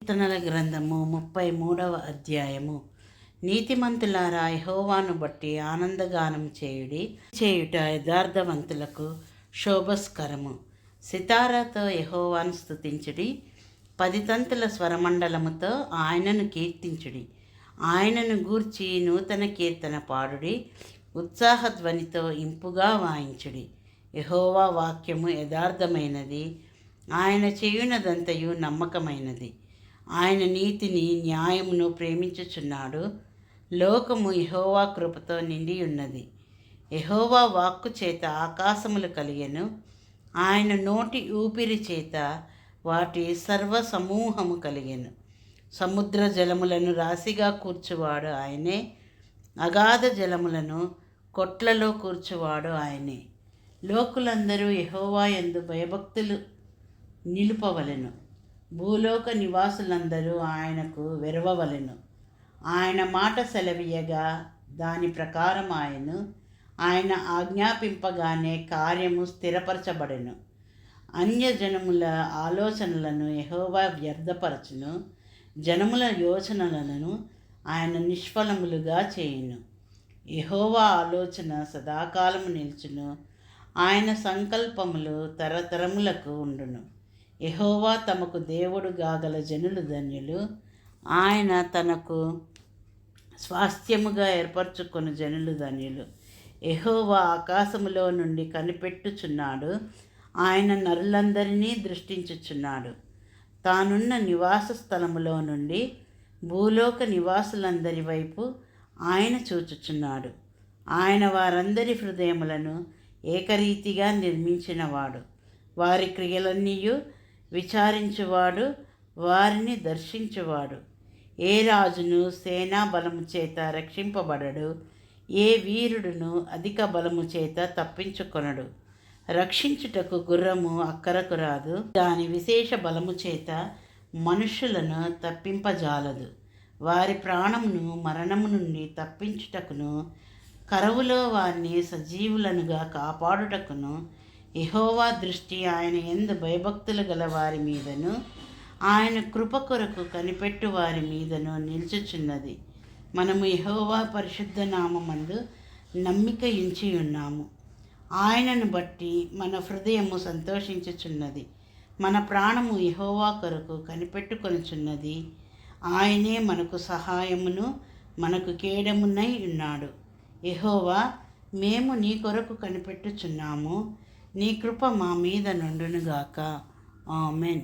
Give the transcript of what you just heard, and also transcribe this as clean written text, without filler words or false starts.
కీర్తనల గ్రంథము 33వ అధ్యాయము. నీతిమంతులారా, యెహోవాను బట్టి ఆనందగానం చేయుట యథార్థవంతులకు శోభస్కరము. సితారాతో యెహోవాను స్తుతించుడి, 10 తంతుల స్వరమండలముతో ఆయనను కీర్తించుడి. ఆయనను గూర్చి నూతన కీర్తన పాడుడి, ఉత్సాహధ్వనితో ఇంపుగా వాయించుడి. యెహోవా వాక్యము యథార్థమైనది, ఆయన చేయునదంతయు నమ్మకమైనది. ఆయన నీతిని న్యాయమును ప్రేమించుచున్నాడు. లోకము యెహోవా కృపతో నిండి ఉన్నది. యెహోవా వాక్కు చేత ఆకాశములు కలిగెను, ఆయన నోటి ఊపిరి చేత వాటి సర్వ సమూహము కలిగెను. సముద్ర జలములను రాశిగా కూర్చువాడు ఆయనే, అగాధ జలములను కొట్లలో కూర్చువాడు ఆయనే. లోకులందరూ యెహోవా యందు భయభక్తులు నిలుపవలెను. భూలోక నివాసులందరూ ఆయనకు వెరవవలెను. ఆయన మాట సెలవీయగా దాని ప్రకారం ఆయన ఆజ్ఞాపింపగానే కార్యము స్థిరపరచబడెను. అన్యజనముల ఆలోచనలను యెహోవా వ్యర్థపరచును, జనముల యోచనలను ఆయన నిష్ఫలములుగా చేయును. యెహోవా ఆలోచన సదాకాలము నిలుచును, ఆయన సంకల్పములు తరతరములకు ఉండును. యెహోవా తమకు దేవుడు గాగల జనులు ధన్యులు, ఆయన తనకు స్వాస్థ్యముగా ఏర్పరచుకొను జనులు ధన్యులు. యెహోవా ఆకాశములో నుండి కనిపెట్టుచున్నాడు, ఆయన నరులందరినీ దృష్టించుచున్నాడు. తానున్న నివాస స్థలములో నుండి భూలోక నివాసులందరి వైపు ఆయన చూచుచున్నాడు. ఆయన వారందరి హృదయములను ఏకరీతిగా నిర్మించినవాడు. వారి క్రియలన్నీయు విచారించువాడు, వారిని దర్శించువాడు. ఏ రాజును సేనా బలము చేత రక్షింపబడడు, ఏ వీరుడును అధిక బలము చేత తప్పించుకొనడు. రక్షించుటకు గుర్రము అక్కరకు రాదు, దాని విశేష బలము చేత మనుష్యులను తప్పింపజాలదు. వారి ప్రాణమును మరణము నుండి తప్పించుటకును, కరువులో వారిని సజీవులనుగా కాపాడుటకును యెహోవా దృష్టి ఆయన యందు భయభక్తులు గల వారి మీదను, ఆయన కృప కొరకు కనిపెట్టు వారి మీదను నిలుచుచున్నది. మనము యెహోవా పరిశుద్ధ నామమందు నమ్మిక ఉంచి ఉన్నాము. ఆయనను బట్టి మన హృదయము సంతోషించుచున్నది. మన ప్రాణము యెహోవా కొరకు కనిపెట్టుకొనుచున్నది. ఆయనే మనకు సహాయమును మనకు కేడమునై ఉన్నాడు. యెహోవా, మేము నీ కొరకు కనిపెట్టుచున్నాము, నీ కృప మా మీద నుండునుగాక. ఆమెన్.